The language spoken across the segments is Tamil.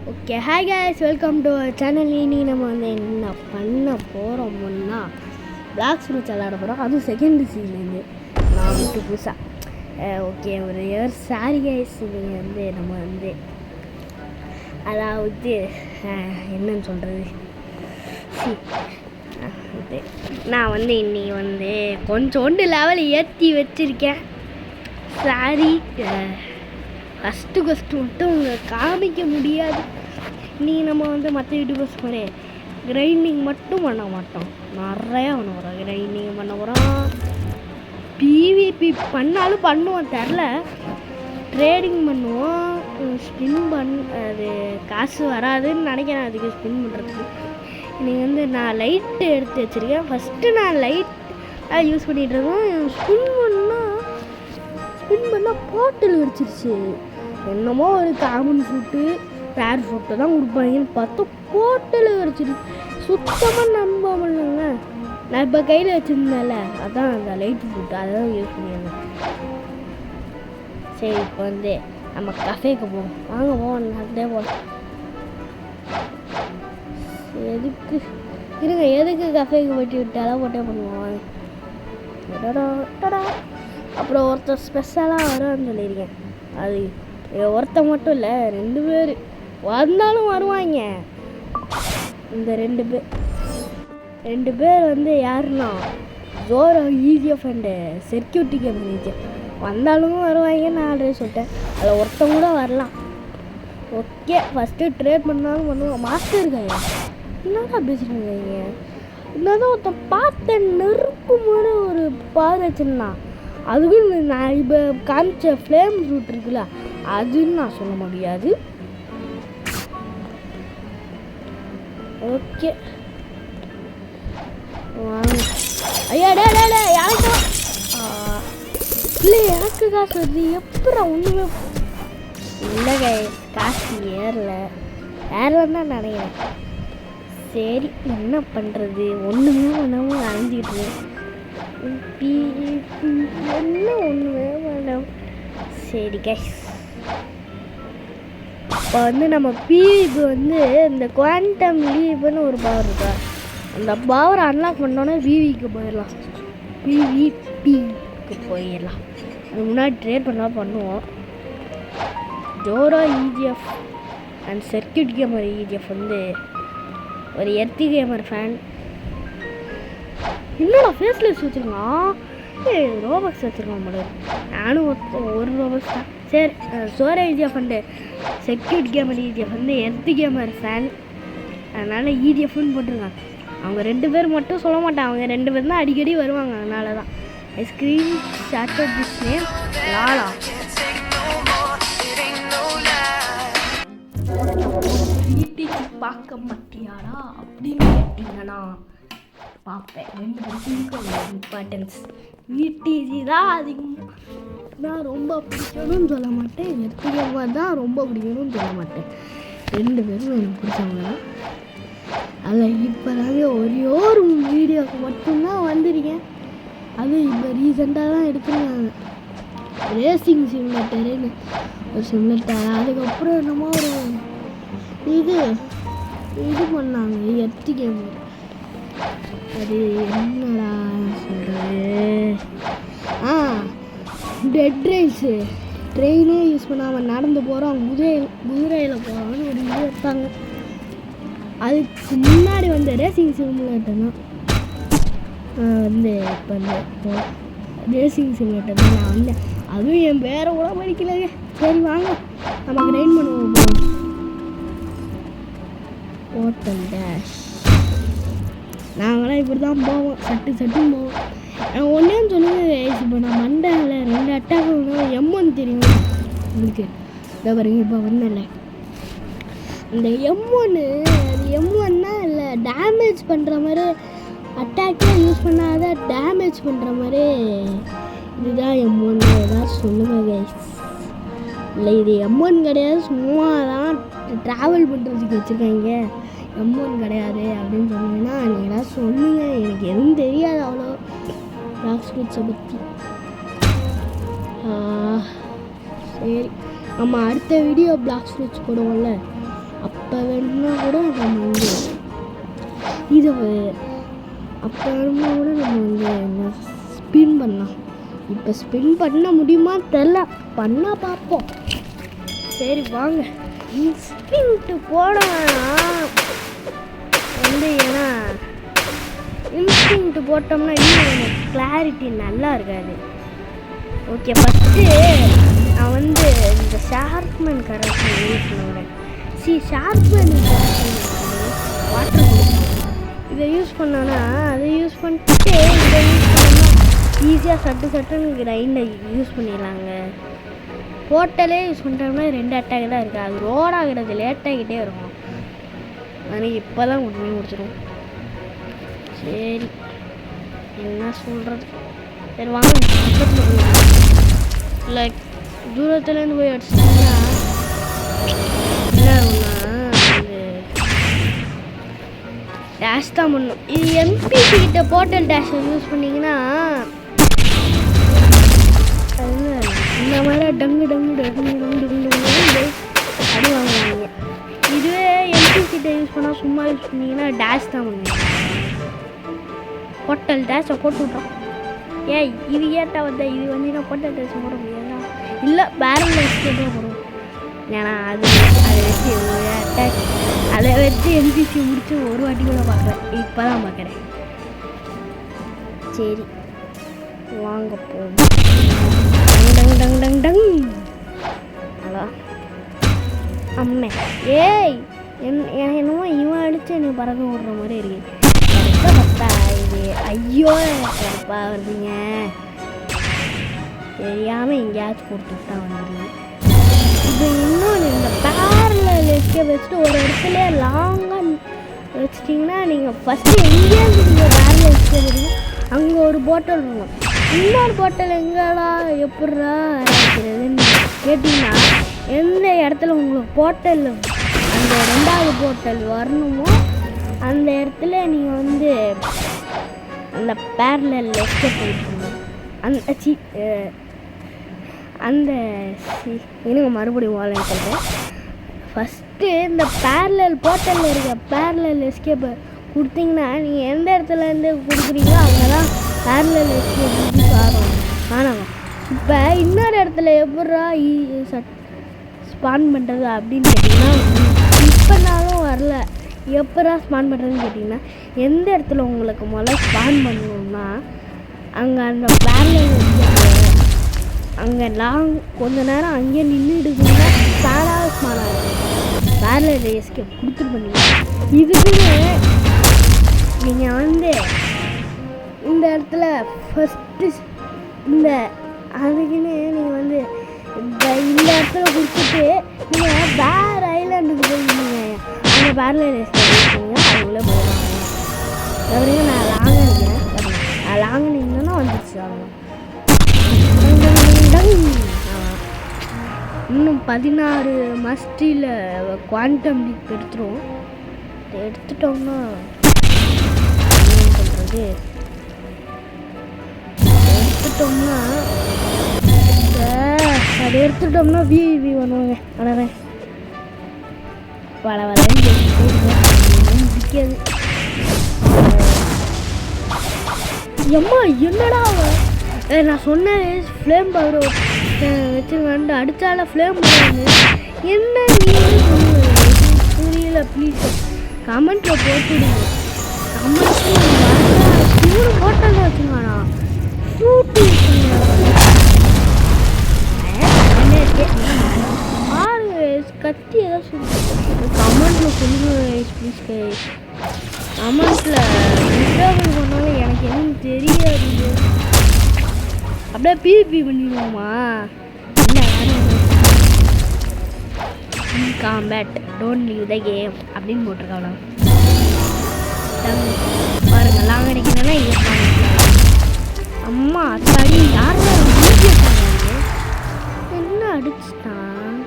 Okay hi guys, welcome to our channel. இனி நம்ம வந்து என்ன பண்ண போகிறோம்னா பிளாக்ஸ் ஃப்ரூட்ஸ் விளாட போகிறோம். அதுவும் செகண்ட் சீன்லேருந்து நான் விட்டு புதுசாக ஓகே ஒரு இயர் சாரி கைஸ். நீங்கள் வந்து நம்ம வந்து அதாவது என்னன்னு சொல்கிறது, நான் வந்து இன்னைக்கு வந்து கொஞ்சோண்டு லெவல் ஏற்றி வச்சுருக்கேன். சாரி ஃபஸ்ட்டு மட்டும் உங்களுக்கு காமிக்க முடியாது. இன்றைக்கி நம்ம வந்து மற்ற யூடியூபர்ஸ் மாதிரி கிரைண்டிங் மட்டும் பண்ண மாட்டோம், நிறையா பண்ண போகிறோம். கிரைண்டிங் பண்ண போகிறோம், பிவிபி பண்ணாலும் பண்ணுவோம், தெரில ட்ரேடிங் பண்ணுவோம். ஸ்பின் அது காசு வராதுன்னு நினைக்கிறேன் அதுக்கு ஸ்பின் பண்ணுறதுக்கு. இன்றைக்கி வந்து நான் லைட்டு எடுத்து வச்சுருக்கேன். ஃபஸ்ட்டு நான் லைட் யூஸ் பண்ணிகிட்ருக்கேன். ஸ்பின் பண்ணால் பாட்டில் வெடிச்சிருச்சு. என்னமோ ஒரு காமன் ஃப்ரூட்டு ரேர் ஃப்ரூட்டு தான் கொடுப்பாங்கன்னு பார்த்தா பாட்டில் வெடிச்சிருச்சு. சுத்தமாக நம்ப முடியலங்க. நான் இப்போ கையில் வச்சுருந்தேன்ல, அதான் அந்த லைட் ஃப்ரூட்டு, அதை தான் யூஸ் பண்ணியிருந்தேன். சரி, இப்போ வந்து நம்ம கஃபேக்கு போவோம். வாங்க போவோம், நடந்தே போகலாம். எதுக்கு இருங்க, எதுக்கு கஃபேக்கு போய்ட்டு விட்டாலும் போட்டே பண்ணுவோம். அப்புறம் ஒருத்தர் ஸ்பெஷலாக வரும்னு சொல்லியிருக்கேன். அது ஒருத்தர் மட்டும் இல்லை, 2 பேர் வந்தாலும் வருவாங்க. இந்த 2 பேர் வந்து யாருன்னா ஜோரோ ஈஸிஎஃப் அண்டு செக்யூரிட்டி கேம் வந்தாலும் வருவாங்க. நான் ஆல்ரெடி சொல்லிட்டேன், அதில் ஒருத்தவங்க கூட வரலாம். ஓகே, ஃபஸ்ட்டு ட்ரேட் பண்ணாலும் பண்ணுவோம். மாஸ்டர் இருக்காங்க, என்னடா பேசுகிறீங்க? என்னதான் ஒருத்தன் பார்த்தேன் நெருக்குமான ஒரு பாரு வச்சுருந்தான். அதுக்கு நான் இப்போ காமிச்ச ஃப்ளேம் ஃப்ரூட் இருக்குல்ல, அதுன்னு நான் சொல்ல முடியாது. ஓகே வாங்க. ஐயா டே யாருக்கு இல்லை, எனக்கு காசு வருது. எப்படா ஒன்றுமே இல்லைங்க, காசு ஏறலன்னு தான் நினைக்கிறேன். சரி, என்ன பண்ணுறது, ஒன்றுமே பண்ணாமல் அலைஞ்சிக்கிட்டு என்ன ஒன்றுமே வேண்டாம். சரி கைஸ், இப்போ வந்து நம்ம பிவிக்கு வந்து இந்த குவாண்டம் லீப்னு ஒரு பவர் இருக்கா, அந்த பவரை அன்லாக் பண்ணோன்னே பிவிக்கு போயிடலாம். பிவிபிக்கு போயிடலாம். அது முன்னாடி ட்ரேட் பண்ணால் பண்ணுவோம். ஜோரோ ஈஜிஎஃப் அண்ட் சர்க்கியூட் கேமர் ஈஜிஎஃப் வந்து ஒரு எர்த்தி கேமர் ஃபேன். என்னோட ஃபேஸ்லெஸ் வச்சுருக்கான், ரோபக்ஸ் வச்சுருக்கான் போல. நானும் ஒரு ரோபக்ஸ் தான். சரி, ஜோரோ ஈஜிஎஃப் அண்டு செக்யூட் கேமர் ஈஜிஎஃப் வந்து எர்த்தி கேமர் ஃபேன், அதனால் ஈஜிஎஃப்னு போட்டிருக்காங்க. அவங்க 2 பேர் மட்டும் சொல்ல மாட்டாங்க, அவங்க 2 பேர் தான் அடிக்கடி வருவாங்க. அதனால தான் ice cream shorter this name Lala. பார்க்க மாட்டியாரா அப்படின்னு கேட்டிங்கன்னா பார்ப்பேன். 2 பேருக்கும் இம்பார்ட்டன்ஸ். விடிஜி தான் அதிகமாக நான் ரொம்ப பிடிக்கணும்னு சொல்ல மாட்டேன், எர்த்திகமாக தான் ரொம்ப பிடிக்கணும்னு சொல்ல மாட்டேன். 2 பேரும் எனக்கு பிடிச்சவங்க தான். அதில் இப்போ தாங்க ஒரே ஒரு வீடியோவுக்கு மட்டும்தான் வந்திருக்கேன். அது இப்போ ரீசெண்டாக தான் எடுத்துருக்காங்க. ரேசிங் சிமுலேட்டருன்னு ஒரு சிமுலேட்டர். அதுக்கப்புறம் என்னமோ ஒரு இது பண்ணாங்க எர்த்தி கேமர். அது என்னடா சொல்கிறது, டெட் ரைஸு ட்ரெயினே யூஸ் பண்ணாமல் நடந்து போகிறோம், குதிரையில் போகிறோம்னு ஒரு இது எடுத்தாங்க. அதுக்கு முன்னாடி வந்து ரேசிங் சிமுலேட்டர் தான் வந்து இப்போ வந்து ரேசிங் சிமுலேட்டர் தான் நான் வந்தேன். அதுவும் என் பேரை கூட படிக்கலைங்க. சரி வாங்க, நம்ம கிரைண்ட் பண்ணுவோம். ஹோட்டல் டேஷ் நாங்களாம் இப்படி தான் போவோம், சட்டுன்னு போவோம். நான் ஒன்றே சொல்லுங்க, இப்போ நான் மண்டையில் 2 அட்டாக் M1 தெரியுமா உங்களுக்கு? இதை பாருங்க, இப்போ வந்தேன்ல இந்த M1, அது M1னா இல்லை டேமேஜ் பண்ணுற மாதிரி, அட்டாக்கே யூஸ் பண்ணாத டேமேஜ் பண்ணுற மாதிரி. இதுதான் M1 ஏதாவது சொல்லுங்கள் கைஸ். இல்லை, இது M1 கிடையாது, சும்மா தான் ட்ராவல் பண்ணுறதுக்கு வச்சுருக்காங்க. M1 கிடையாது அப்படின்னு சொன்னீங்கன்னா நீங்கள் ஏதாவது சொல்லுங்கள், எனக்கு எதுவும் தெரியாது அவ்வளோ பிளாக்ஸ் ஃப்ரூட்ஸை பற்றி. சரி, நம்ம அடுத்த வீடியோ பிளாக்ஸ் ஃப்ரூட்ஸ் போடுவோம்ல, அப்போ வேணும்னா கூட நம்ம வந்து இதை அப்போ வேணும்னா கூட நம்ம வந்து என்ன ஸ்பின் பண்ணலாம். இப்போ ஸ்பின் பண்ண முடியுமா தெரில, பண்ணால் பார்ப்போம். சரி வாங்க. இன்ஸ்டிங்க்ட் போட வேணாம் வந்து, ஏன்னா இன்ஸ்டிங்க்ட் போட்டோம்னா இன்னும் எனக்கு கிளாரிட்டி நல்லா இருக்காது. ஓகே, ஃபஸ்ட்டு நான் வந்து இந்த ஷார்ப்மேன் கரெக்ஷன் யூஸ் பண்ணுவேன். ஷார்ப்மேன் வாட்டர் இதை யூஸ் பண்ணோன்னா அதை யூஸ் பண்ணிட்டு இதை யூஸ் பண்ணோம்னா ஈஸியாக சட்டுன்னு கிரைண்டை யூஸ் பண்ணிடலாங்க. போர்ட்டலே யூஸ் பண்ணிட்டோம்னா 2 அட்டாக் தான் இருக்குது. அது ரோட் ஆகிறது லேட்டாகிட்டே இருக்கும். ஆனால் இப்போ தான் உடனே முடிச்சிடும். சரி என்ன சொல்கிறது, சரி வாங்க பக்கத்தில் போய் லைக் தூரத்துலேருந்து போய் அடிச்சிட்டிங்கன்னா என்ன ஆகும்னா அது டேஷ் தான் பண்ணும். இது எம்பிசி கிட்ட போர்ட்டல் டேஷை யூஸ் பண்ணிங்கன்னா அது இந்த மாதிரி டங்கு அடி வாங்குவாங்க. இதுவே எம்பி கிட்ட யூஸ் பண்ணால் சும்மா யூஸ் பண்ணிங்கன்னா டேஷ் தான் பண்ணுவீங்க. போர்ட்டல் டேஷை போட்டு விட்றோம். ஏய் இது ஏட்டா வந்தா இது வந்து நான் போர்ட்டல் டேஷை போட முடியாதா? இல்லை பேரல் எஸ்கேப் தான் போடுவோம். ஏன்னா அதை வச்சு ஒரு அட்டாக் அதை வச்சு எம்பிசி முடிச்சு ஒரு வாட்டி கூட பார்க்குறேன். இப்போ தான் பார்க்குறேன். சரி வாங்க போவோம். டங் ஹலோ அம்மே. ஏய் என்னமோ இவன் அடிச்சு எனக்கு பறக்க விடுற மாதிரி இருக்கு. பத்தா இது ஐயோ கருப்பா வருதுங்க. தெரியாமல் எங்கேயாச்சும் கொடுத்துட்டு தான் வந்துடுங்க. இது இன்னொன்று இந்த பேரல் எஸ்கேப் வச்சுட்டு ஒரு இடத்துல லாங்காக வச்சிட்டிங்கன்னா நீங்கள் ஃபஸ்ட்டு எங்கேயாவது நீங்கள் பேரல் எஸ்கேப் வச்சுங்க. அங்கே ஒரு போட்டல் இருக்கும். இன்னொரு போட்டல் எங்கடா எப்படா இருக்கிறதுன்னு கேட்டிங்கன்னா எந்த இடத்துல உங்களுக்கு போட்டல் அந்த 2வது போட்டல் வரணுமோ அந்த இடத்துல நீங்கள் வந்து அந்த பேரலல் எஸ்கேப் பண்ணிக்கணும். அந்த எனக்கு மறுபடியும் வாழன்னு சொல்கிறேன். ஃபஸ்ட்டு இந்த பேரலல் போர்ட்டலில் இருக்க பேரலல் எஸ்கேப்பை கொடுத்தீங்கன்னா நீங்கள் எந்த இடத்துலேருந்து கொடுக்குறீங்களோ அங்கே தான் பேரலல் எஸ்கேப் ஆகும். ஆனால் இப்போ இன்னொரு இடத்துல எப்படா ஸ்பான் பண்ணுறது அப்படின்னு கேட்டிங்கன்னா இப்போனாலும் வரல. எப்படா ஸ்பான் பண்ணுறதுன்னு கேட்டிங்கன்னா எந்த இடத்துல உங்களுக்கு முதல்ல ஸ்பான் பண்ணணும்னா அங்கே அந்த பேரலல் அங்கே லாங் கொஞ்ச நேரம் அங்கேயே நின்றுடுதுன்னா தானாக ஸ்பான் ஆகும். பேரலல் எஸ்கேப் கொடுத்துட்டு பண்ணீங்க. இதுக்குன்னு நீங்கள் வந்து இந்த இடத்துல ஃபஸ்ட்டு அதுக்குன்னு நீங்கள் வந்து இந்த இடத்துல கொடுத்துட்டு நீங்கள் வேறு ஐலாண்டுக்கு போயிருந்தீங்க. அந்த பேரலல் எஸ்கேப் வச்சுருங்க, அதுக்குள்ளே போயிடுவாங்க. எவரைங்க நான் லாங்காக இருக்கேன், நான் லாங்காக நின்னா வந்துடுச்சு. ஆகணும் இன்னும் 16 மஸ்டியில் குவாண்டம் லீப் எடுத்துட்டோம்னா என்ன பண்ணுறது, எடுத்துட்டோம்னா விவி பண்ணுவாங்க. ஆனால் பல பிடிக்காது. எம்மா என்னடா நான் சொன்னேன் ஃப்ளேம் பவர் வச்சுருக்கான்ட்டு அடித்தால ஃப்ளேம் பண்ணுவாங்க. என்ன புரியல, ப்ளீஸ் கமெண்ட்டில் போட்டுடுங்க. கமெண்ட்ல போட்டல் வச்சுருக்கானா ஷூட்டிங் கத்தி ஏதாவது கமெண்ட்டில் சொல்லுங்க ப்ளீஸ். கமெண்ட்டில் இன்டர்வியூ பண்ணாலும் எனக்கு என்னன்னு தெரியாது. அப்படியே பிபி பண்ணிடுவோமா? Combat don't leave the game அப்படின்னு போட்டிருக்காங்க பாருங்க. லாங் அடிக்கணும்னா அம்மா அத்தாடி யாரும் என்ன அடிச்சுட்டான்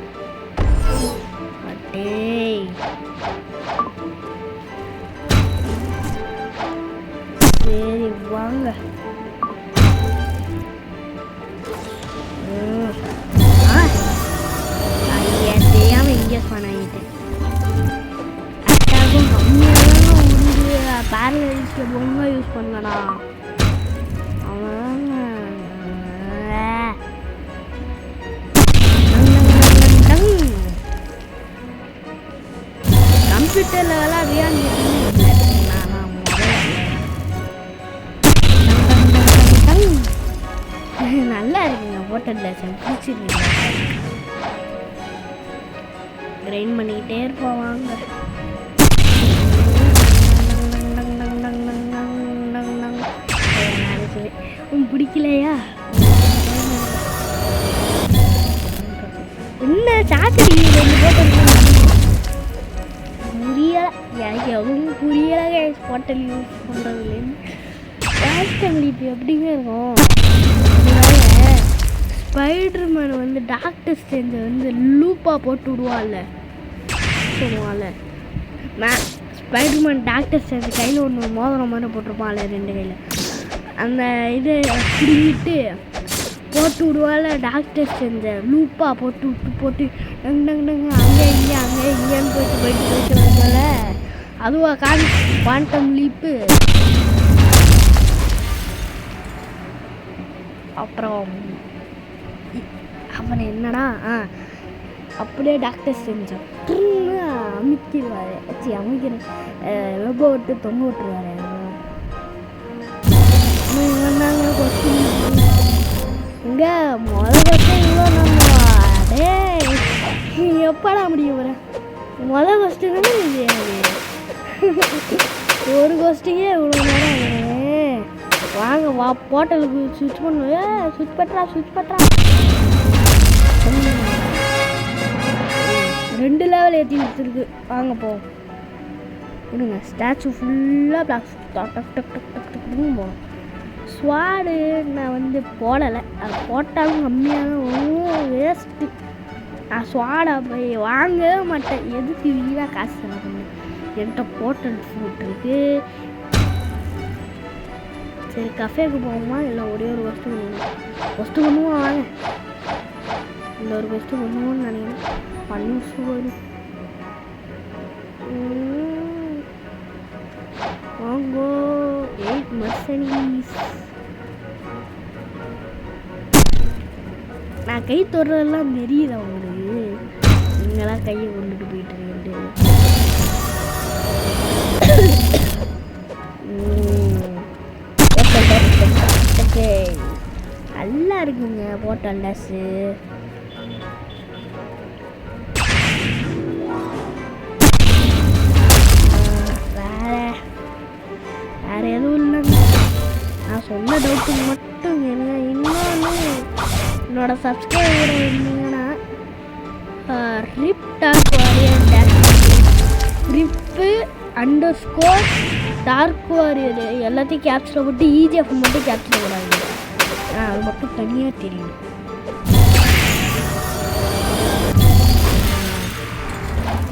அட்டே. சரி வாங்க. தெரியாமல் இங்கே ஸ்பான் ஆகிட்டு பேரலைஸில் ஒழுங்காக யூஸ் பண்ணலடா. அவன் கம்ப்யூட்டரில் விளையாடுறியான்னு நல்லா இருக்குங்க. ஹோட்டலில் பிடிச்சிருக்கீங்க. கிரைண்ட் பண்ணிக்கிட்டே இருப்போம் வாங்க. பிடிக்கலையா என்ன சாக்கடி புரியலை எனக்கு எதுவும் புரியலை. ஹோட்டல் யூஸ் பண்ணுறதுலேருந்து வாஸ்டபிலிட்டி எப்படிங்க இருக்கும். ஸ்பைடர்மேன் வந்து டாக்டர் ஸ்ட்ரேஞ்சை வந்து லூப்பாக போட்டு விடுவாள்ல சொல்லுவாள்ல. ஸ்பைடர்மேன் டாக்டர் ஸ்ட்ரேஞ்சு கையில் ஒன்று மோதிரம் மாதிரி போட்டிருப்பான்ல 2 கையில். அந்த இதை பிடிங்கிட்டு போட்டு விடுவாள். டாக்டர் ஸ்ட்ரேஞ்சை லூப்பாக போட்டு டங் டங் டங் அங்கே இங்கேன்னு போயிட்டு வந்தால அதுவா குவாண்டம் லீப்பு. அப்புறம் அவனை என்னடா அப்படியே டாக்டர் ஸ்ட்ரேஞ்சை அமுக்கிடுவார். அமைக்கிற ரொம்ப விட்டு தொங்க விட்டுருவாரு. வந்தாங்க கொஸ்டின் இங்கே முதல் கொஸ்டின் இவ்வளோ நம்ம அதே எப்படா முடியும் வர முதல் கொஸ்டின் ஒரு கொஸ்டினே இவ்வளோ நேரம். வாங்க வா போட்டலுக்கு சுவிட்ச் பண்ணுவேன். சுவிட்ச் பற்றா 2 லெவல் ஏற்றி கொடுத்துருக்கு. வாங்க போ விடுங்க. ஸ்டாச்சு ஃபுல்லாக பிளாக் போகணும். ஸ்வாடு நான் வந்து போடலை. அது போட்டாலும் கம்மியாக வேஸ்ட்டு. நான் ஸ்வாடை போய் வாங்கவே மாட்டேன். எதுக்கு வீடாக காசு செலவு பண்ணேன். என்கிட்ட போட்டல் ஃப்ரூட் இருக்குது. சரி கஃபேக்கு போவோமா இல்லை ஒரே ஒரு ஒஸ்ட்டு பண்ணுவோம் வாங்க. இந்த ஒரு ஒஸ்ட்டு பண்ணுவோன்னு நினைக்கிறேன். பண்ணு வரும் வாங்கோ 8 Mercedes. நான் கை தொடுறதெல்லாம் தெரியுது அவங்களுக்கு. நீங்களாம் கையை கொண்டுட்டு போயிட்டு நல்லா இருக்குங்க ஹோட்டல் டாஸு. வேறு எதுவும் இல்லைங்க. நான் சொன்ன டவுட்டு மட்டும் என்ன இன்னொன்று என்னோட சப்ஸ்கிரைபர் இருந்தீங்கன்னா @RIP__dark_warrior எல்லாத்தையும் கேப்சர் போட்டு EGF மட்டும் கேப்சர் போடாதீங்க. அது மட்டும் தனியாக தெரியும்.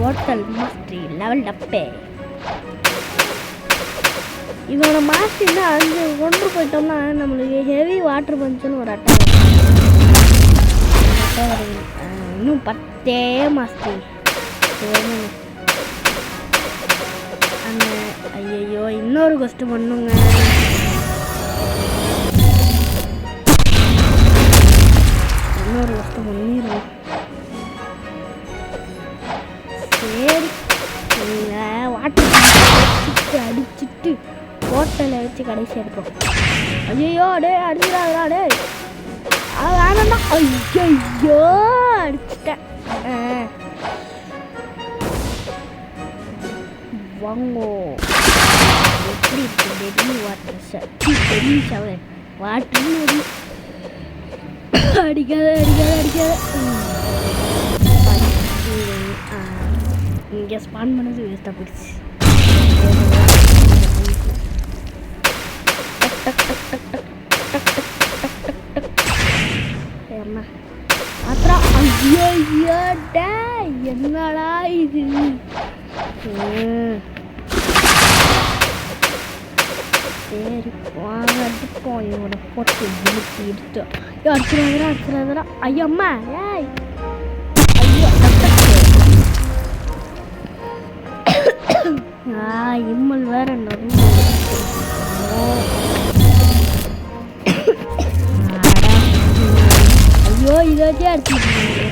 ஹோட்டல் மாஸ்டரி லெவல் டப்பே. இவனோட மாஸ்டர்னா அங்கே கொண்டு போயிட்டோம்னா நம்மளுக்கு ஹெவி வாட்டர் பஞ்சுன்னு ஒரு அட்டை இன்னும் 10 மாஸ்டர். அந்த ஐயோ இன்னொரு கொஸ்ட்டு பண்ணுங்க. இன்னொரு கொஸ்ட்டு பண்ணிடுவோம். சரி நீங்கள் வாட்டர் அடிச்சுட்டு ஹோட்டலை வச்சு கடைசி எடுப்போம். ஐயோ டே அடிச்சிடாதா டே வேணாண்டா. ஐயோ அடிச்சிட்டேன். வாங்கோ எப்படி இருக்கு Delhi water Delhi shower water அடிக்காத இங்கே ஸ்பான் பண்ணது வேஸ்ட்டாக போயிடுச்சு. அப்புறம் ஐயோ டே என்னடா இது. சரி வாங்க அடிப்போம். இவனை போட்டு எடுத்து அடிச்சுடாதரா. ஐயோ அம்மா ஐயோ இம்மல் வேற ஐயோ இதாச்சே அடிச்சுட்டு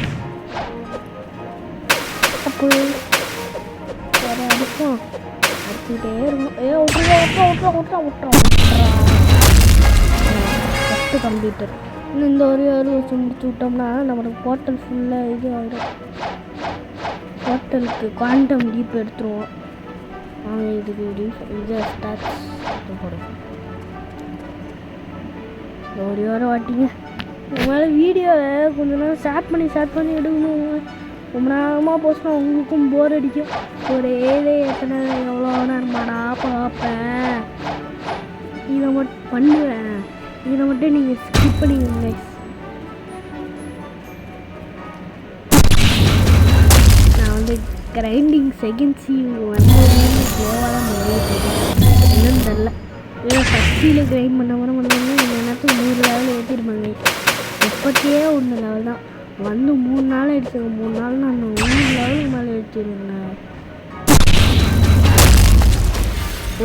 அப்போ வேற அடிப்போம் அடிச்சுட்டே இருக்கும். ஃபஸ்ட்டு கம்ப்யூட்டர் இன்னும் இந்த ஒரு வச்சு முடிச்சு விட்டோம்னா நம்மளுக்கு போர்ட்டல் ஃபுல்லாக இது ஆகிடும். போர்ட்டலுக்கு குவாண்டம் டீப் எடுத்துருவோம். இதுக்கு இது ஸ்டார்ட்ஸ் போடும் ஒரு வாரம் வாட்டிங்க. உங்களால் வீடியோவை கொஞ்ச நேரம் ஸ்டார்ட் பண்ணி எடுக்கணும். ரொம்ப நேரமாக போச்சுன்னா உங்களுக்கும் போர் அடிக்கும். ஒரே இதே எத்தனை எவ்வளோ நேரமாடா பார்ப்பேன். இதை மட்டும் பண்ணுவேன். இதை மட்டும் நீங்கள் ஸ்கிப் பண்ணிக்கோங்க. நான் வந்து கிரைண்டிங் செகண்ட்ஸி வந்து கோவாதான் என்னன்னு தெரில. வேறு ஃபஸ்ட்டில் கிரைண்ட் பண்ண பண்ணாங்கன்னா இந்த நேரத்துக்கு 100 லெவல் ஏற்றிருப்பாங்க. 31 லெவல் தான் வந்து 3 நாள் எடுத்துங்க. 3 நாள் நான் 100 லெவலுக்கு மேலே எடுத்துருந்தேன்.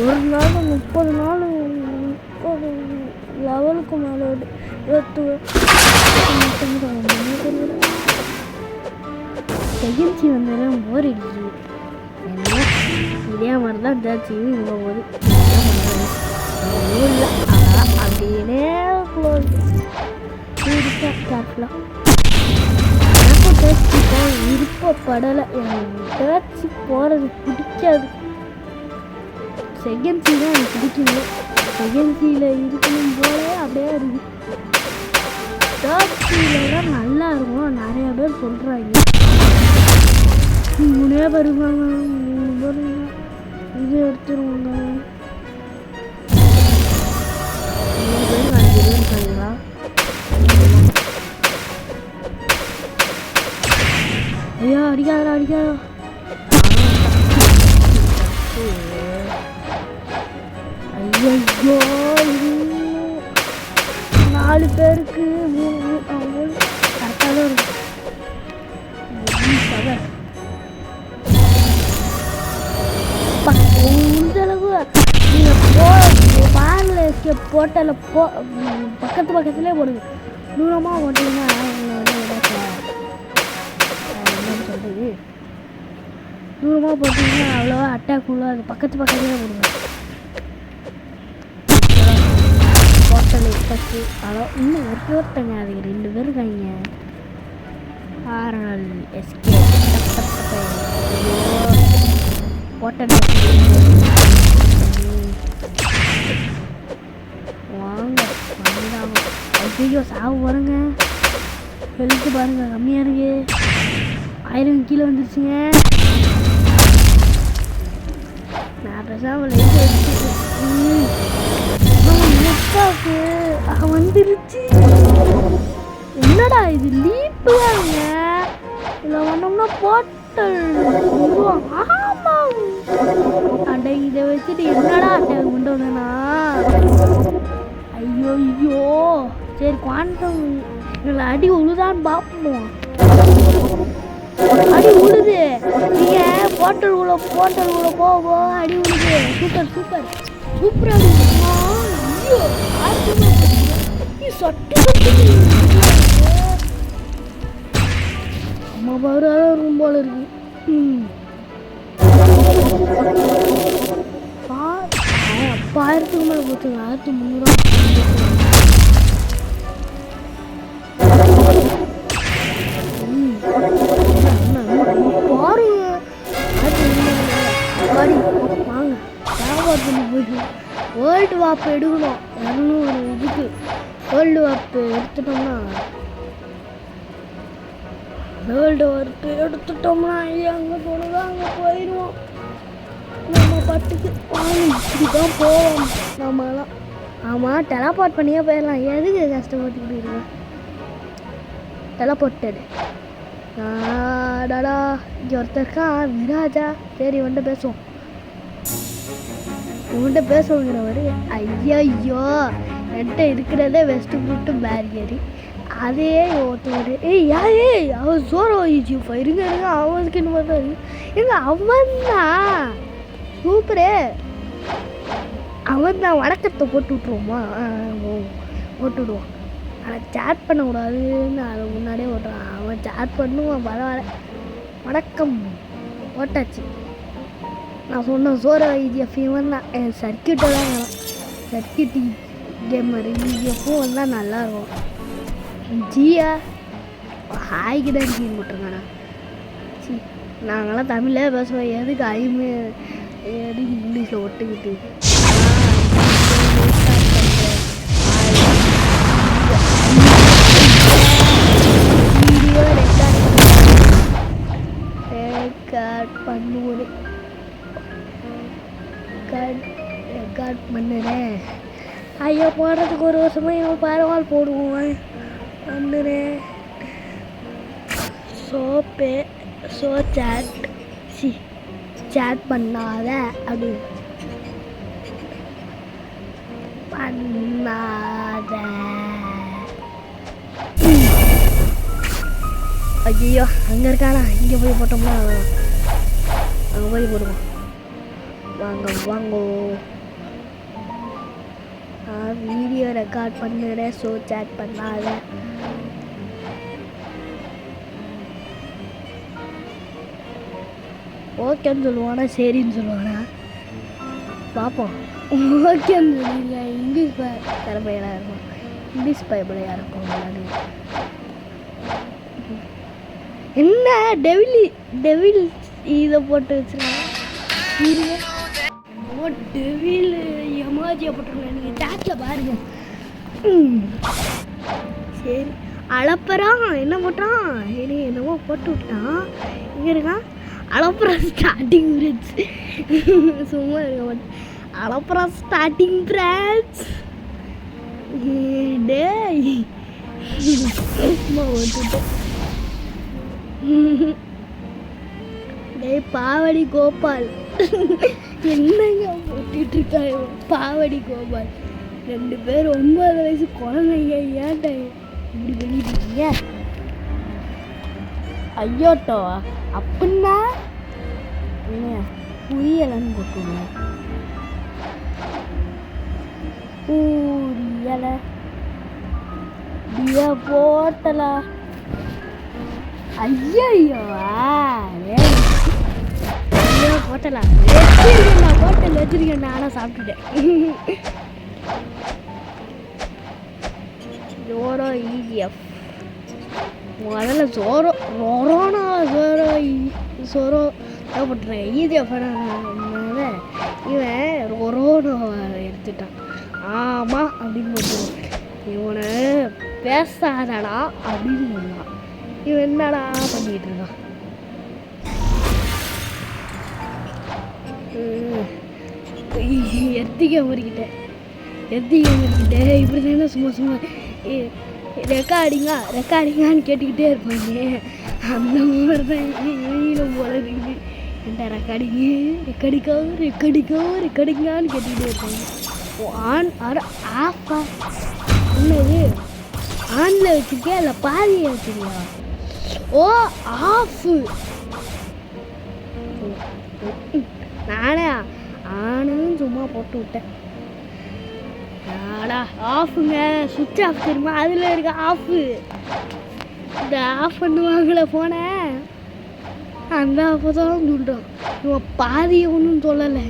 ஒரு நாள் 30 நாள் 30 லெவலுக்கு மேலே ஏற்றுவேன். செகண்ட்ஸி வந்தாலும் போர் அடிக்குது. என்ன இதே மாதிரி தான் இருந்தாச்சு. இங்கே போது இல்லை அப்படின்னே கேர்ஃபுல்லாக எனக்கும் டேக்ஸி போக விருப்பப்படலை. எனக்கு டேக்ஸி போகிறது பிடிக்காது. செகண்ட்ஸி தான் எனக்கு பிடிக்குது. செகண்ட்ஸியில் இருக்கணும் போல அப்படியே இருக்குது. டேக்ஸியில் தான் நல்லா இருக்கும் நிறையா பேர் சொல்கிறாங்க. 3 பேர் இருக்காங்க 3 பேர் இது எடுத்துருவாங்க. 3 பேர் 5 பேர் இருக்காங்களா? ஐயா அடிக்காதா அடிக்காதா. ஐயோ 4 பேருக்கு 3 கரெக்டாக தான் இருக்கும். முடிஞ்சளவு நீங்கள் பேனில் எஸ்கேப் போட்டல பக்கத்துலேயே போடுங்க. தூரமாக போட்டிங்கன்னா என்னன்னு சொல்கிறது, தூரமாக போட்டிங்கன்னா அவ்வளோவா அட்டாக் உள்ள அது பக்கத்துலேயே போடுங்க. போட்டல் ஃபஸ்ட்டு அவ்வளோ இன்னும் ஒருத்தங்க அதுக்கு 2 பேர் இருக்காங்க. ஆர்எல் எஸ்கேப் போட்டல் வாங்க வந்துடாங்க. ஐயோ சாவு பாருங்க. ஹெல்த்து பாருங்க கம்மியாக இருக்கு. 1000 கீழே வந்துருச்சுங்க. நான் பேசாமல் லைட் வச்சுக்கு வந்துருச்சு. என்னடா இது லீப்பு தாங்க. இதில் வந்தோம்னா போட்டல் ஆமாம். அடை இதை வச்சுட்டு என்னடா அட்டாக் கொண்டு வந்தேன்னா ஐயோ ஐயோ. சரி குவாண்டம் இதில் அடி உழுதான்னு பார்ப்போம். அடி உழுது. நீங்கள் போட்டல் உள்ள போக அடி உழுது. சூப்பர் சூப்பராக இருக்குமா. ஐயோ சட்டு அம்மா பாரு இருக்கும் போல இருக்கு. 1000க்கு மேலே போச்சுங்க. 1300 பாருங்க. வாங்க பண்ணி போயிட்டு வேர்ல்டு வாப் எடுக்கணும். 200 இதுக்கு வேர்ல்டு வாப் எடுத்துட்டோம்னா அங்கே போனதோ அங்கே போயிடுவோம். நம்ம பட்டுக்கு இப்படிதான் போவோம் நம்மலாம். ஆமாம் டெலாபோர்ட் பண்ணியே போயிடலாம். எதுக்கு கஷ்டப்பட்டுக்கிட்டு இருக்கோம். டெலாபோர்ட்டடு டாடா இங்கே ஒருத்தருக்கா விராஜா. சரி வந்துட்டு பேசுவோம். உங்கள்கிட்ட பேசுவோங்கிறவர் ஐயோ என்கிட்ட இருக்கிறதே வெஸ்ட்டு ஃப்ரூட்டு பேரியரு. அதே ஒருத்தவர் அவன் சோறு வகிச்சு இருங்க அவனுக்கு என்ன பார்த்தா எங்க அவன் தான் சூப்பரு. அவன் தான் வணக்கத்தை போட்டு விட்ருவோமா? போட்டு விடுவான். ஆனால் சேட் பண்ணக்கூடாதுன்னு அதை முன்னாடியே ஓட்டுறான். அவன் சேட் பண்ணுவான். பரவாயில்ல, வணக்கம் போட்டாச்சு. நான் சொன்ன சோர இஜிஎஃப் இவன் தான் என் சர்க்கியூட்டை தான் வேணும். சர்க்கியூட் கேமர் இஜிஎஃப்பும் வந்தால் நல்லாயிருக்கும். ஜியா ஹாய்க்கு தான் இருக்கீங்க போட்டுருங்கண்ணா. சி, நாங்களாம் தமிழில் பேசுவோம். எதுக்கு எதுக்கு இங்கிலீஷில் ஒட்டுக்கிட்டு வீடியோ ரெக்கார்ட் பண்ணுவோம். ரெக்கார்ட் பண்ணுறேன். ஐயோ, போடுறதுக்கு ஒரு வருஷமாக எங்கள் பரவாயில்ல போடுவோம். பண்ணுறேன். சேட் பண்ணாத அப்படி பண்ணாத. ஐயோ, அங்கே இருக்கானா? இங்கே போய் போட்டோம்னா அங்கே போய் போடுவோம். வாங்க வாங்கோ. வீடியோ ரெக்கார்ட் பண்ணுறேன். சேட் பண்ணாத. ஓகேன்னு சொல்லுவானா, சரின்னு சொல்லுவானா பார்ப்போம். ஓகேன்னு சொல்லிங்க. இங்கிலீஷ் தரப்பையெல்லாம் இருக்கும். இங்கிலீஷ் பைபிளையாக இருக்கும். என்ன டெவில் இதை போட்டு வச்சுருக்காங்க. டெவில் எமாஜியை போட்டுருங்க. நீங்கள் டேட்டில் பாருங்க. சரி, அளப்பறான். என்ன போட்டான்? என்னமோ போட்டு விட்டான். இங்கே இருக்கான். அளப்புறம் ஸ்டார்டிங் பிரான்ச். சும்மா இருக்க அளப்புறம் ஸ்டார்டிங் பிரான்ச். டேய் சும்மா ஓட்டுட்டேன். டேய் பாவடி கோபால், என்னங்க போட்டுட்டு இருக்காங்க? பாவடி கோபால் 2 பேர் 9 வயசு குழந்தைங்க. ஏன்டா இப்படி பண்ணிட்டீங்க? ஐயோட்டோ அப்படின்னா என்ன புரியலன்னு போட்டுருங்க. புரியலை டியா போட்டலா? ஐயோ போட்டலா வச்சிருக்கேன். ஹோட்டல் வச்சிருக்கேன். நானும் சாப்பிட்டுட்டேன். ஜோரோ இஜிஎஃப் முதல்ல சோரோ தேவைப்பட்டுறேன். ஈஸியாக இவன் ரொரோனோ எடுத்துட்டான். ஆமாம் அப்படின்னு போட்டுருவான். இவனை பேசாதடா அப்படின்னு சொன்னான். இவன் என்னடா பண்ணிகிட்டு இருக்கான்? எத்திக்க முறிக்கிட்டேன். இப்படி தானே சும்மா ரெக்கார்டிங்கான்னு கேட்டுக்கிட்டே இருப்பாங்க. அந்த மாதிரி தான் இவங்களும் போல இருக்குது. என்கிட்ட ரெக்கார்டிங்கான்னு கேட்டுக்கிட்டே இருப்பாங்க. ஆஃபா என்னது? ஆனில் வச்சுருக்கேன். இல்லை பாதியை வச்சுருக்கா? ஓ, ஆஃபு. நானும் சும்மா போட்டு விட்டேன். ஆஃபுங்க, சுவிட்ச் ஆஃப் தெரியுமா? அதில் இருக்க ஆஃபு. இந்த ஆஃப் பண்ணுவாங்களே ஃபோனை, அந்த ஆஃபை தான் சொல்லிட்டோம். இவன் பாதியை ஒன்றும் சொல்லலை.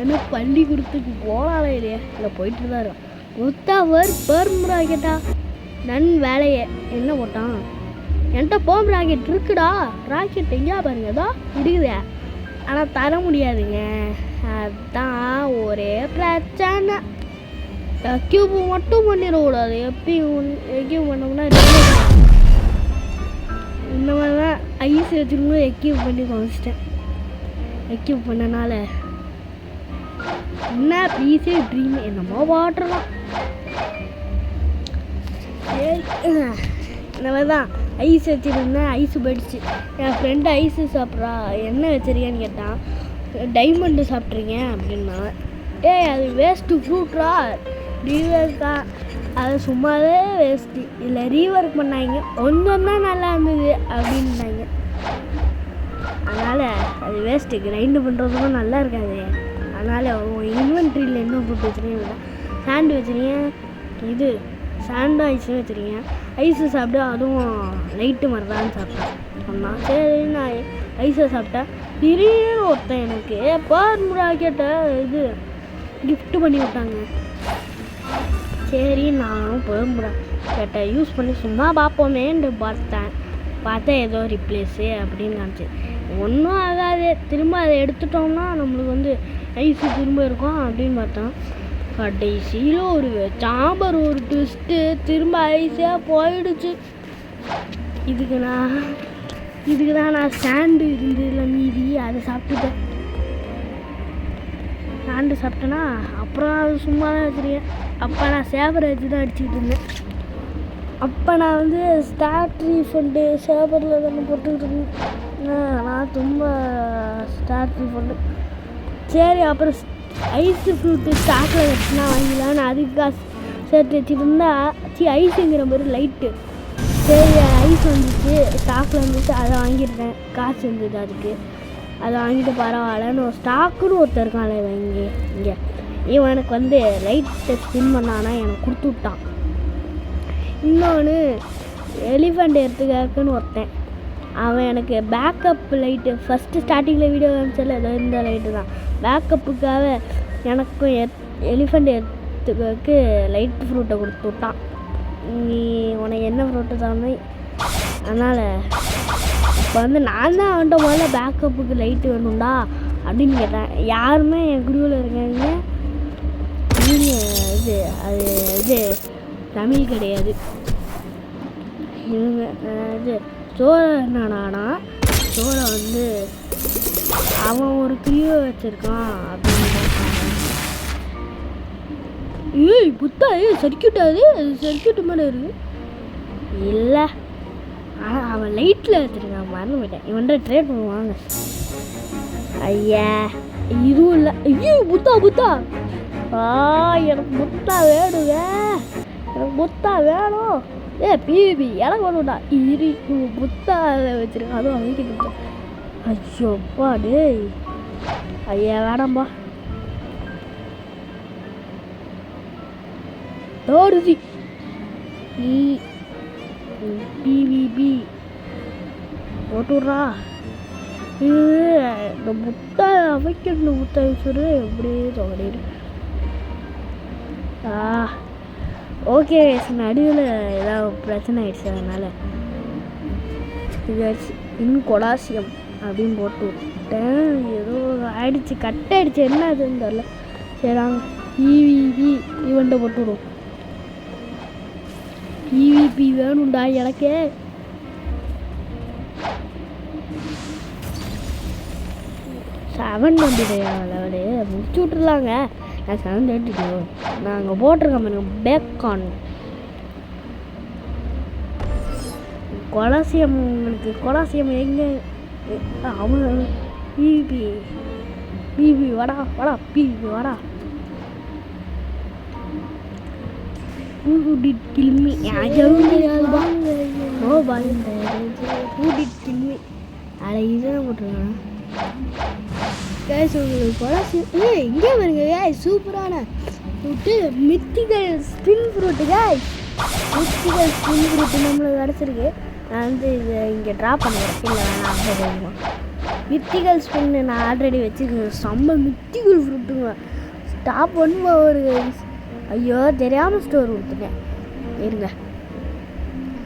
என்ன பள்ளிக்கூடத்துக்கு போனாலே இல்லையா? இல்லை போயிட்டு தான் இருக்கான். முத்தாவர் பெரும் ராக்கெட்டா? நன் வேலையை என்ன போட்டான்? என்கிட்ட போம் ராக்கெட் இருக்குடா. ராக்கெட் எங்கேயா பாருங்க, ஏதோ இருக்குதே, ஆனால் தர முடியாதுங்க. அதுதான் ஒரே பிரச்சனை. எக்யூப் மட்டும் பண்ணிடக்கூடாது. எக்யூப் பண்ணோம்னா இந்த மாதிரி தான் ஐஸ் வச்சுருக்கும்போது எக்யூப் பண்ணி குறைச்சிட்டேன். எக்யூப் பண்ணனால என்ன ப்ளீஸே ட்ரீம் என்னமோ வாட்டர்லாம். இந்த மாதிரி தான் ஐஸ் வச்சுருந்தேன். ஐஸு போயிடுச்சு. என் ஃப்ரெண்டு ஐஸு சாப்பிட்றா. என்ன வச்சுருக்கேன்னு கேட்டான். டைமண்டு சாப்பிட்றீங்க அப்படின்னா, அது வேஸ்ட்டு ஃப்ரூட்ரா, ரீவர்க்கா, அது சும்மாவே வேஸ்ட்டு. இல்லை ரீவர்க் பண்ணாங்க, கொஞ்சம் தான் நல்லா இருந்தது அப்படின்னாங்க. வேஸ்ட்டு, கிரைண்டு பண்ணுறதுக்கும் நல்லா இருக்காது. அதனால் இன்வென்ட்ரியில் என்ன போட்டு வச்சுருக்கேன், சாண்டு வச்சுருக்கேன், இது சாண்டும் ஐஸும் வச்சுருக்கேன். ஐஸு சாப்பிட்டு அதுவும் லைட்டு மாதிரி தான் சாப்பிட்டேன் சொன்னான். சரி நான் ஐஸை சாப்பிட்டேன். திடீர்னு ஒருத்தன் எனக்கு பார்முடா கேட்ட இது கிஃப்ட் பண்ணி விட்டாங்க. சரி நானும் பார்முடா கேட்டேன் யூஸ் பண்ணி சும்மா பார்ப்போமேன்னு பார்த்தா ஏதோ ரிப்ளேஸு அப்படின்னு காமிச்சு. ஒன்றும் ஆகாது, திரும்ப அதை எடுத்துட்டோம்னா நம்மளுக்கு ஐஸு திரும்ப இருக்கும் அப்படின்னு பார்த்தோம். கடைசியில் ஒரு சாம்பார் ஒரு ட்விஸ்ட்டு, திரும்ப ஐஸாக போயிடுச்சு. இதுக்கு தான் நான் சாண்டு இருந்ததில்ல மீதி அதை சாப்பிட்டுட்டேன். சாண்டு சாப்பிட்டேன்னா அப்புறம் அது சும்மா தான் வச்சுருக்கேன். அப்போ நான் சேவரை வச்சு தான் அடிச்சுக்கிட்டு இருந்தேன். அப்போ நான் ஸ்டார்ட் ரீஃபண்டு சேவரில் தானே போட்டுக்கிட்டு இருந்தேன். நான் ரொம்ப ஸ்டார்ட் ரீஃபண்டு. சரி அப்புறம் ஐஸு ஃப்ரூட்டு ஸ்டாக்கில் வச்சுனா வாங்கிக்கலான்னு அதுக்கு காசு சேர்த்து வச்சுட்டு இருந்தா ஐஸுங்கிற மாதிரி லைட்டு. சரி ஐஸ் வந்துச்சு, ஸ்டாக்கில் வந்துச்சு, அதை வாங்கியிருந்தேன். காசு இருந்தது அதுக்கு, அதை வாங்கிட்டு பரவாயில்லன்னு ஒரு ஸ்டாக்குன்னு ஒருத்தர் இருக்கான்ல இங்கே இவனுக்கு லைட்டை ஸ்பின் பண்ணானா எனக்கு கொடுத்து விட்டான். இன்னொன்று எலிஃபண்ட் எடுத்துக்காக்குன்னு ஒருத்தன், அவன் எனக்கு பேக்கப் லைட்டு ஃபஸ்ட்டு ஸ்டார்டிங்கில் வீடியோ காமிச்சால ஏதோ இந்த லைட்டு தான் பேக்கப்புக்காக எனக்கும் எலிஃபண்ட் எடுத்துக்கு லைட் ஃப்ரூட்டை கொடுத்து விட்டான். நீ உனக்கு என்ன ஃப்ரூட்டு தானே, அதனால் இப்போ நான் தான் அவன்கிட்ட முதல்ல பேக்கப்புக்கு லைட்டு வேணும்டா அப்படின்னு கேட்டேன். யாருமே என் குருவில் இருக்காங்க, இது தமிழ் கிடையாது. இவங்க சோழ என்னடானா சோழ அவன் ஒரு கிரியோ வச்சுருக்கான் அப்படின்னு பார்த்தாங்க. ஏய் புத்தா சர்க்கியூட்டாது, சர்க்கியூட்டு மேலே இருக்குது இல்லை. ஆனால் அவன் லைட்டில் வச்சுருக்கான், மறந்து போயிட்டேன். இவன்கிட்ட ட்ரேட் பண்ணுவாங்க. ஐயா இதுவும் இல்லை. ஐயோ புத்தா எனக்கு புத்தா வேணுங்க, எனக்கு புத்தா வேணும். பிபி எனக்கு வேணும்டா. இரு புத்தா வச்சுருக்கான், அதுவும் அவங்க. ஐயோப்பா டேய், ஐயா வேணாம்பா. தோடுதி பிவிபி போட்டுடுறா. இந்த முட்டை வைக்கணும், முட்டை வச்சுரு எப்படியே தொகையிடு. ஓகே நடுவில் ஏதாவது பிரச்சனை ஆயிடுச்சு, அதனால் இதாச்சு இன்கொலாசியம் அப்படின்னு போட்டு விட்டேன். ஏதோ ஆயிடுச்சு, கட் ஆகிடுச்சு, என்ன அதுன்னு தெரில. சரிங்க இவிபி இவன்ட்ட போட்டு விடுவோம். இவிபி வேணும்டா எனக்கே. செவன் வந்துடையா லெவலு முடிச்சு விட்டுருலாங்க. நான் 7:32 நான் அங்கே போட்டிருக்கேன் பாருங்க, பேக்கான் கொலாசியம். உங்களுக்கு கொலாசியம் எங்கே அவன் பிபி வாடா பிபி வாடா. Who did kill me? Oh boy, who did kill me? இதெல்லாம் போட்டிருக்காங்க கேஸ். உங்களுக்கு கொலாசியம் இங்கே பாருங்க கேஸ், சூப்பரான fruit mythical spin fruit case. Mythical spin fruit நம்மளுக்கு கிடச்சிருக்கு. நான் இதை இங்கே ட்ராப் பண்ணுறேன். இல்லை வேணாம் தெரியுமா, மித்திகல் ஸ்பின்னு நான் ஆல்ரெடி வச்சுருக்கேன். செம்ம மித்திகல் ஃப்ரூட்டுங்க. ஸ்டாப் பண்ணுவா ஒரு ஐயோ தெரியாமல் ஸ்டோர் கொடுத்துட்டேன். இருங்க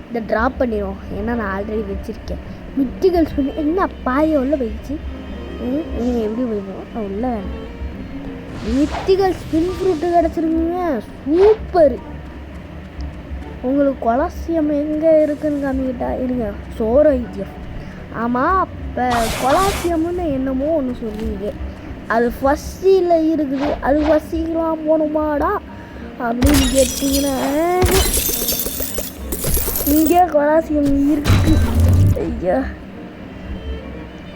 இதை ட்ராப் பண்ணிடுவோம், ஏன்னா நான் ஆல்ரெடி வச்சுருக்கேன். மித்திகல் ஸ்பின் என்ன பாய உள்ள போயிடுச்சு. நீங்கள் எப்படி போயிடுவோம் உள்ள வேணும். மித்திகல் ஸ்பின் ஃப்ரூட்டு கிடச்சிருக்குங்க, சூப்பர். உங்களுக்கு கொலாசியம் எங்கே இருக்குதுன்னு காமிக்கிட்டா இருங்க. சோறு ஐத்தியம். ஆமாம், இப்போ கொலாசியம்னு என்னமோ ஒன்று சொல்லுவீங்க, அது ஃபஸ்ட்டில் இருக்குது. அது ஃபஸ்ட்டிலாம் போகணுமாடா அப்படின்னு கேட்டிங்கன்னா இங்கே கொலாசியம் இருக்குது. ஐயா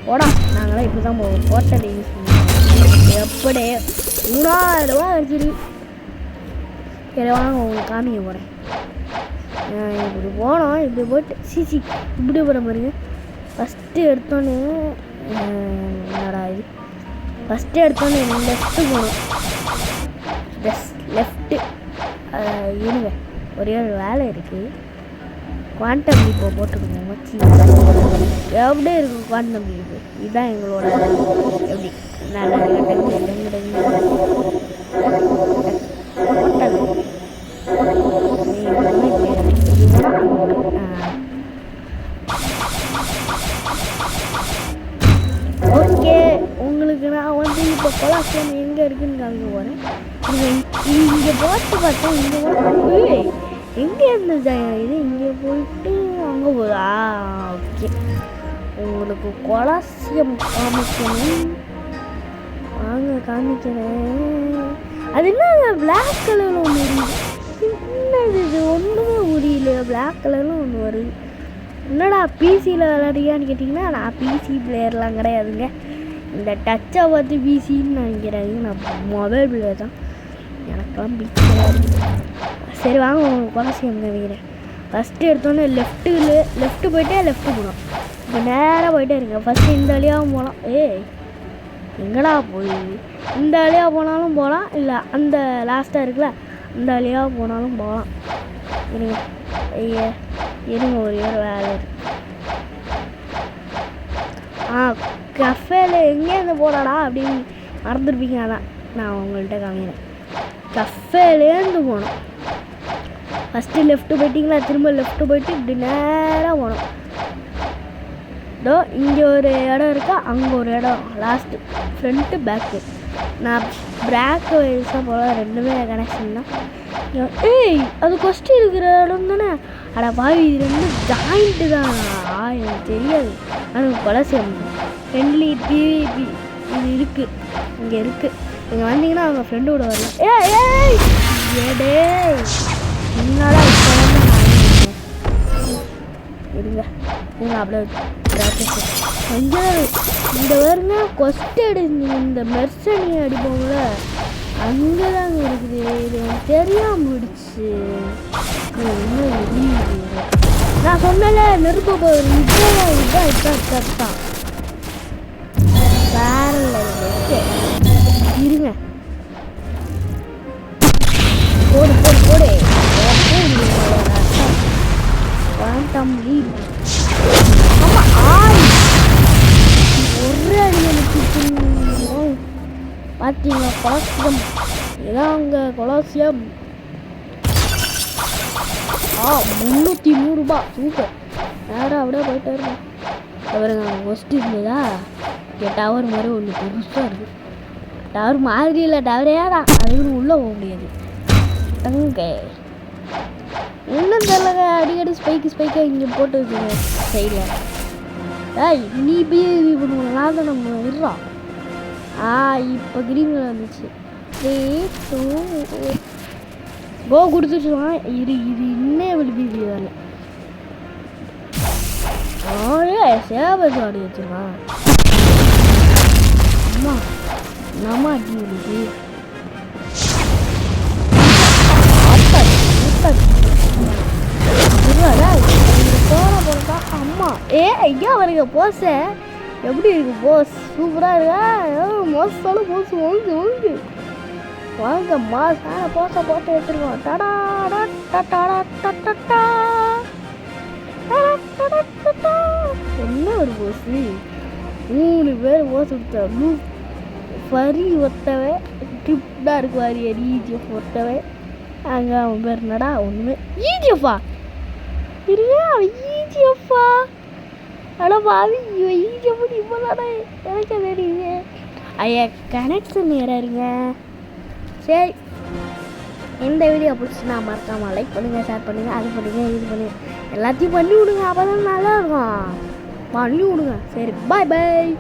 போடா, நாங்களாம் இப்படி தான் போவோம். ஹோட்டல் யூஸ் பண்ணுவோம். எப்படி 3000 ரூபா வச்சிருக்கு. சரி வாங்க உங்களுக்கு காமிக்க போகிறேன். இப்படி போனோம், இப்படி போட்டு சிசி இப்படி போகிற பாருங்க. ஃபஸ்ட்டு எடுத்தோன்னே என்னடா இது ஃபஸ்ட்டு எடுத்தோன்னே லெஃப்ட்டு போகணும். லெஃப்ட்டு இருங்க, ஒரே ஒரு வேலை இருக்குது. குவாண்டம் லீப்பை போட்டுக்கோங்க. மச்சி எப்படி இருக்கும் குவாண்டம் லீப்பு? இதுதான் எங்களோட எப்படி ஓகே. உங்களுக்கு நான் வந்து இப்போ கொலாசியம் எங்கே இருக்குதுன்னு காமிக்க போகிறேன். இங்கே போட்டு பார்த்தேன். இங்கே போட்டு எங்கே இருந்தது இது? இங்கே போயிட்டு அங்கே போகுதா? ஓகே, உங்களுக்கு கொலாசியம் காமிக்கணும். வாங்க காமிக்கிறேன். அது என்ன பிளாக் கலரில் ஒன்று வருது? என்னது இது? ஒன்றுமே உரியல. பிளாக் கலரில் ஒன்று வருது. என்னடா பிசியில் விளையாடுறியான்னு கேட்டிங்கன்னா, நான் பிசி பிளேயர்லாம் கிடையாதுங்க. இந்த டச்சை பார்த்து பிசின்னு நினைக்கிறாங்க. நான் மொபைல் பிளேயர் தான். எனக்கெல்லாம் பிசி கிடையாது. சரி வாங்க உங்களுக்கு கொலாசியம் நினைக்கிறேன். ஃபஸ்ட்டு எடுத்தோன்னே லெஃப்ட்டு போயிட்டே லெஃப்ட்டு போகணும். இப்போ நேராக போயிட்டே இருங்க. ஃபஸ்ட்டு இந்த வழியாகவும் போகலாம். எங்கடா போய் இந்த வழியாக போனாலும் போகலாம், இல்லை அந்த லாஸ்ட்டாக இருக்குல்ல அந்த வழியாக போனாலும் போகலாம். இருங்க இருங்க, ஒரே ஒரு வேலை இருக்கு. கஃபேல எங்கேருந்து போடாடா அப்படின்னு மறந்துருப்பீங்க. அதான் நான் உங்கள்கிட்ட காமிக்கிறேன். கஃபேலேருந்து போகணும். ஃபஸ்ட்டு லெஃப்ட்டு போயிட்டிங்களா, திரும்ப லெஃப்ட்டு போயிட்டு இப்படி நேராக போகணும். இதோ இங்கே ஒரு இடம் இருக்கா, அங்கே ஒரு இடம், லாஸ்ட்டு ஃப்ரண்ட்டு பேக்கு. நான் பேக்கு வயசாக போல ரெண்டுமே கனெக்ஷன் தான். அது கொஸ்டின் இருக்கிற இடம் தானே? அட பாவி, இது ரெண்டும் ஜாயிண்ட்டு தான். எனக்கு தெரியாது. ஆனால் கொலாசியம் ஃப்ரெண்ட்லி பிவிபி இது இருக்குது, இங்கே இருக்குது. நீங்கள் வந்தீங்கன்னா அவங்க ஃப்ரெண்டோட வரலாம். ஏடே என்னடா இப்போ வந்து இருங்க அப்படியே இந்த வருங்க கொஸ்ட் இந்த மெர்சனி அடிப்போம்ல, அங்கே தாங்க இருக்குது. இது எனக்கு தெரியாமல் போயிடுச்சு. நான் சொன்னல நெருப்பு போகுது. இதுதான் வேற இருங்க. போடு குவாண்டம் லீப். ஒரு அடி பார்த்தீங்களா? கொலாசியம் இதான் அங்கே கொலாசியம். 303 ரூபா. சூப்பர். நேராக அப்படியே போயிட்டே இருக்கோம். அவருங்க அங்கே ஒஸ்ட் இருந்ததா? இங்கே டவர் மாதிரி ஒன்று பெருசாக இருக்குது. டவர் மாதிரி இல்லை, டவரே தான். அதுக்குன்னு உள்ளே போக முடியாது. தங்க என்ன தெரியலங்க, அடிக்கடி ஸ்பைக்காக இங்கே போட்டு வச்சுங்க சைடில். நீ போய் இது பண்ணுவோம். நான் தான் நம்ம விடுறோம். இப்போ கிரீன் கலர் வந்துச்சு. 3 2 கோ கொடுத்துட்டுவான். இது இன்னும் விழுப்பி வரல. சேவை ஆடி வச்சுருக்கான். அம்மா நம்ம அடி விழுது. அம்மா ஐயா வருங்க போஸ. எப்படி இருக்கு போஸ்? சூப்பராக இருக்கா? மோசமான போஸ். ஒழுங்கு வாங்க மாசான போஸை போட்டு எடுத்துருக்கோம். என்ன ஒரு போஸு? 3 பேர் போஸ் கொடுத்தா. ஃபரி ஒத்தவை ட்ரிப்டாக இருக்கு. வாரியர் ஈஜிஎஃப் ஒத்தவை. அங்கே அவன் பேர் என்னடா? ஒன்றுமே ஈஜிஎஃப்பா இருங்க. ஈஜிஎஃப்பா ஆனால் பாவி ஈஜிஎஃப் இப்போ தானே எனக்கு தெரியுது. ஐயா கனெக்ஷன் இருங்க. சரி, இந்த வீடியோ பிடிச்சின்னா மறக்காமல் லைக் பண்ணுங்கள், ஷேர் பண்ணுங்கள், அது பண்ணுங்கள், இது பண்ணுங்கள், எல்லாத்தையும் பண்ணி விடுங்க. அப்போ தான் நல்லா இருக்கும். பண்ணி விடுங்க. சரி, பாய் பாய்.